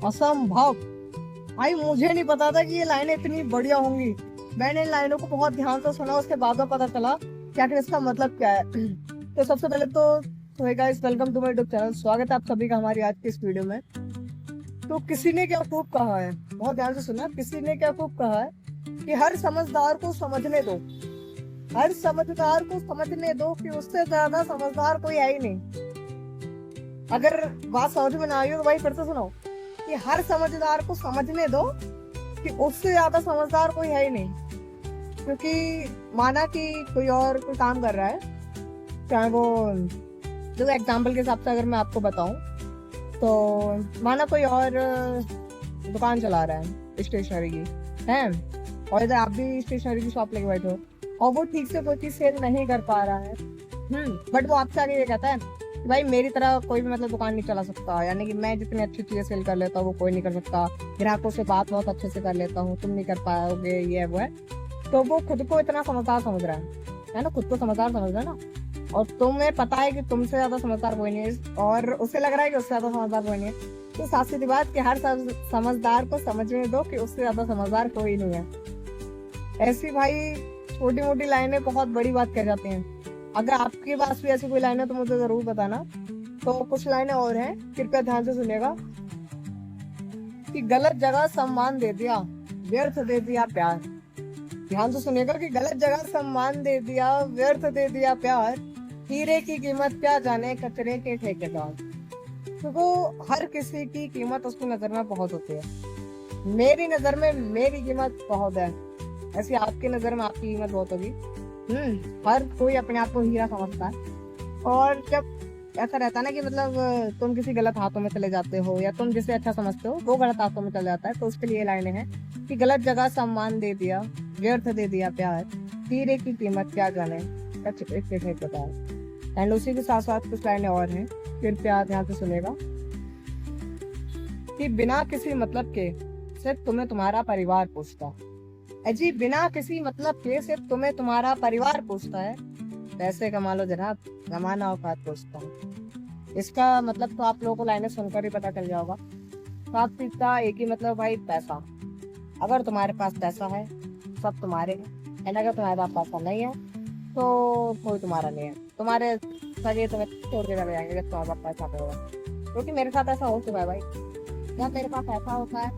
असंभव। भाई मुझे नहीं पता था कि ये लाइनें इतनी बढ़िया होंगी। मैंने इन लाइनों को बहुत ध्यान से सुना, उसके बाद में पता चला कि आखिर इसका मतलब क्या है। तो सबसे पहले तो guys, welcome to my YouTube channel. स्वागत है आप सभी का हमारी आज की इस वीडियो में। तो किसी ने क्या खूब कहा है, बहुत ध्यान से सुना, किसी ने क्या खूब कहा है कि हर समझदार को समझने दो, हर समझदार को समझने दो कि उससे ज्यादा समझदार कोई है ही नहीं। अगर बात समझ में ना आई हो तो भाई फिर से सुनो कि हर समझदार को समझने दो कि उससे ज्यादा समझदार कोई है ही नहीं। क्योंकि माना कि कोई काम कर रहा है, चाहे वो, जो एग्जाम्पल के हिसाब से अगर मैं आपको बताऊं, तो माना कोई और दुकान चला रहा है स्टेशनरी की, है, और इधर आप भी स्टेशनरी की शॉप लेके बैठे हो, और वो ठीक से कोई चीज सेल नहीं कर पा रहा है। बट वो आपसे आगे ये कहता है कि भाई मेरी तरह कोई भी मतलब दुकान नहीं चला सकता, यानी कि मैं जितनी अच्छी चीजें सेल कर लेता हूँ वो कोई नहीं कर सकता, ग्राहकों से बात बहुत अच्छे से कर लेता हूँ, तुम नहीं कर पाओगे, ये वो है। तो वो खुद को इतना समझदार समझ रहा है ना, खुद को समझदार समझ रहा है ना। और तुम्हें पता है कि तुमसे ज्यादा समझदार कोई नहीं है, और उसे लग रहा है कि उससे ज्यादा समझदार कोई नहीं है। तो साफ सीधी बात कि हर समझदार को समझने दो कि उससे ज्यादा समझदार कोई नहीं है। ऐसी भाई छोटी मोटी लाइनें बहुत बड़ी बात कह जाती हैं। अगर आपके पास भी ऐसी कोई लाइन है तो मुझे जरूर बताना। तो कुछ लाइनें और हैं, कृपया ध्यान से सुनिएगा। कि गलत जगह सम्मान दे दिया, व्यर्थ दे दिया प्यार। ध्यान से सुनिएगा कि गलत जगह सम्मान दे दिया, व्यर्थ दे दिया प्यार। हीरे की कीमत क्या जाने कचरे के ठेकेदार। तो हर किसी की कीमत उसकी नजर में बहुत होती है। मेरी नजर में मेरी कीमत बहुत है, ऐसी आपकी नजर में आपकी कीमत बहुत होगी। हर कोई अपने आप को हीरा समझता है। और जब ऐसा रहता है ना कि मतलब तुम किसी गलत हाथों में चले जाते हो, या तुम जिसे अच्छा समझते हो वो गलत हाथों में चले जाता है, तो उसके लिए लाइनें हैं कि गलत जगह सम्मान दे दिया, व्यर्थ दे दिया प्यार, हीरे की कीमत क्या जाने पता है। एंड उसी के साथ साथ कुछ लाइनें और हैं, कृपया ध्यान से सुनेगा। कि बिना किसी मतलब के सिर्फ तुम्हें तुम्हारा परिवार पूछता। अजी बिना किसी मतलब के सिर्फ तुम्हें तुम्हारा परिवार पूछता है। पैसे कमा लो जनाब, जमाना औकात पूछता है। इसका मतलब तो आप लोगों को लाइनें सुनकर ही पता चल जाओगा। साफ सीधा एक ही मतलब भाई, पैसा। अगर तुम्हारे पास पैसा है सब तुम्हारे हैं, एंड अगर तुम्हारे पास पैसा नहीं है तो कोई तुम्हारा नहीं है। तुम्हारे सगे तुम्हें छोड़ के चले जाएंगे जब तुम्हारे पास पैसा होगा। क्योंकि मेरे साथ ऐसा हो चुका है भाई। जब मेरे पास पैसा होता है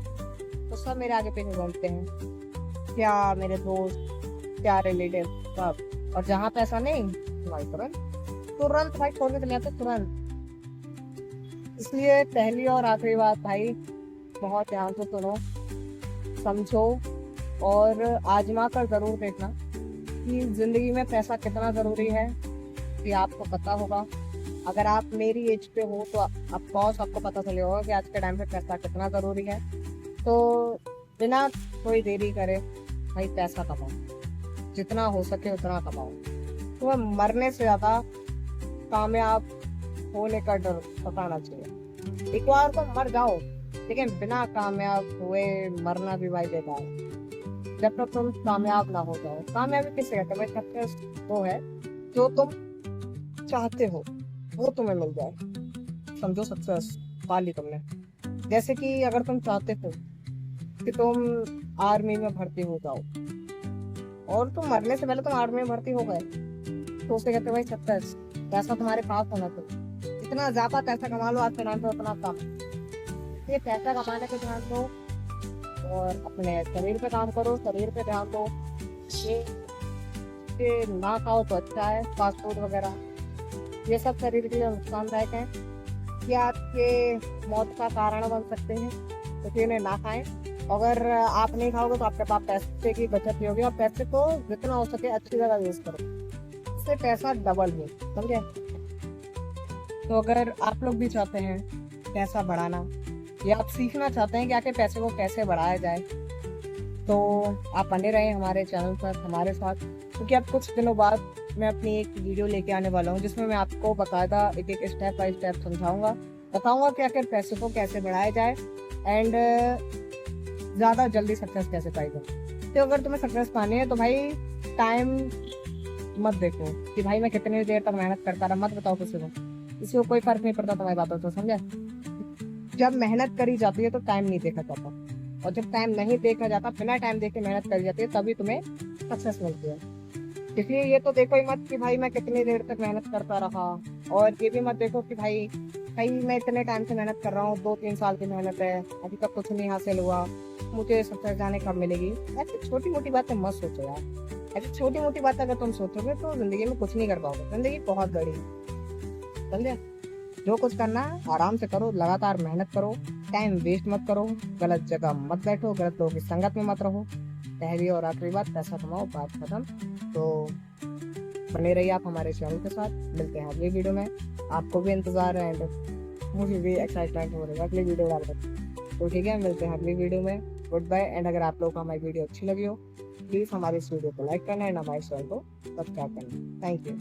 तो सब मेरे आगे पीछे घूमते हैं, क्या मेरे दोस्त, क्या रिलेटिव, सब। और जहाँ पैसा नहीं भाई, तुरंत तुरंत भाई छोड़ के चले जाते तुरंत। इसलिए पहली और आखिरी बात भाई, बहुत ध्यान से सुनो, समझो, और आजमा कर जरूर देखना कि जिंदगी में पैसा कितना जरूरी है, कि आपको पता होगा। अगर आप मेरी एज पे हो तो ऑफकोर्स आपको पता चले होगा कि आज के टाइम पे पैसा कितना जरूरी है। तो बिना कोई देरी करे भाई पैसा कमाओ, जितना हो सके उतना कमाओ। तो मरने से ज्यादा कामयाब होने का डर सताना चाहिए। एक बार तो मर जाओ, लेकिन बिना कामयाब हुए मरना भी भाई बेकार है। जब तक तुम कामयाब ना हो जाओ। कामयाबी किसे कहते हैं? सक्सेस वो है जो तुम चाहते हो वो तुम्हें मिल जाए। समझो, सक्सेस पा ली तुमने। जैसे कि अगर तुम चाहते हो कि तुम आर्मी में भर्ती हो जाओ, और तुम मरने से पहले तुम आर्मी में भर्ती हो गए, तो उसे कहते हैं भाई सक्सेस। पैसा तुम्हारे पास होना चाहिए, जितना ज्यादा पैसा कमा लो आज के टाइम पे उतना कम। ये पैसा कमाने पे ध्यान दो, और अपने शरीर पे काम करो, शरीर पे ध्यान दो। ये ना खाओ तो अच्छा है, फास्ट फूड वगैरह, ये सब शरीर के लिए नुकसानदायक है, ये आपके मौत का कारण बन सकते हैं, तो इन्हें ना खाएं। अगर आप नहीं खाओगे तो आपके पास पैसे की बचत नहीं होगी, और पैसे को जितना हो सके अच्छी जगह यूज करो, इससे पैसा डबल हो, समझे। तो अगर आप लोग भी चाहते हैं पैसा बढ़ाना, या आप सीखना चाहते हैं कि आखिर पैसे को कैसे बढ़ाया जाए, तो आप बने रहें हमारे चैनल पर हमारे साथ। क्योंकि अब कुछ दिनों बाद मैं अपनी एक वीडियो लेके आने वाला हूँ, जिसमें मैं आपको बाकायदा एक एक स्टेप बाय स्टेप समझाऊंगा, बताऊंगा कि आखिर पैसे को कैसे बढ़ाया जाए, एंड ज़्यादा जल्दी सक्सेस कैसे पाई जाए। तो अगर तुम्हें सक्सेस पानी है तो भाई टाइम मत देखो कि भाई मैं कितनी देर तक मेहनत करता रहा, मत बताओ किसी को, फर्क नहीं पड़ता तुम्हारी बातों से, समझे। जब मेहनत करी जाती है तो टाइम नहीं देखा जाता, और जब टाइम नहीं देखा जाता, बिना टाइम देखे मेहनत करी जाती है, तभी तुम्हें सक्सेस मिलती है। इसलिए ये तो देखो ही मत कि भाई मैं कितनी देर तक मेहनत करता रहा, और ये भी मत देखो कि भाई भाई मैं इतने टाइम से मेहनत कर रहा हूँ, 2-3 साल की मेहनत है, अभी तक कुछ नहीं हासिल हुआ, मुझे सक्सेस जाने कब मिलेगी। ऐसी छोटी मोटी बातें मत सोचो यार। ऐसी छोटी मोटी बातें अगर तुम सोचोगे तो जिंदगी में कुछ नहीं कर पाओगे। जिंदगी बहुत बड़ी है, समझे? जो कुछ करना है आराम से करो, लगातार मेहनत करो, टाइम वेस्ट मत करो, गलत जगह मत बैठो, गलत लोगों की संगत में मत रहो। पहली और आखिरी बात, पैसा कमाओ, बात खत्म। तो बने रहिए आप हमारे चैनल के साथ। मिलते हैं अगली वीडियो में। आपको भी इंतजार है एंड मुझे भी एक्साइटमेंट हो रही है अगली वीडियो डालकर। तो ठीक है, मिलते हैं अगली वीडियो में। Good bye. एंड अगर आप लोगों को हमारी वीडियो अच्छी लगी हो, प्लीज़ हमारे इस वीडियो को लाइक करना एंड हमारे चैनल को सब्सक्राइब करना। Thank you.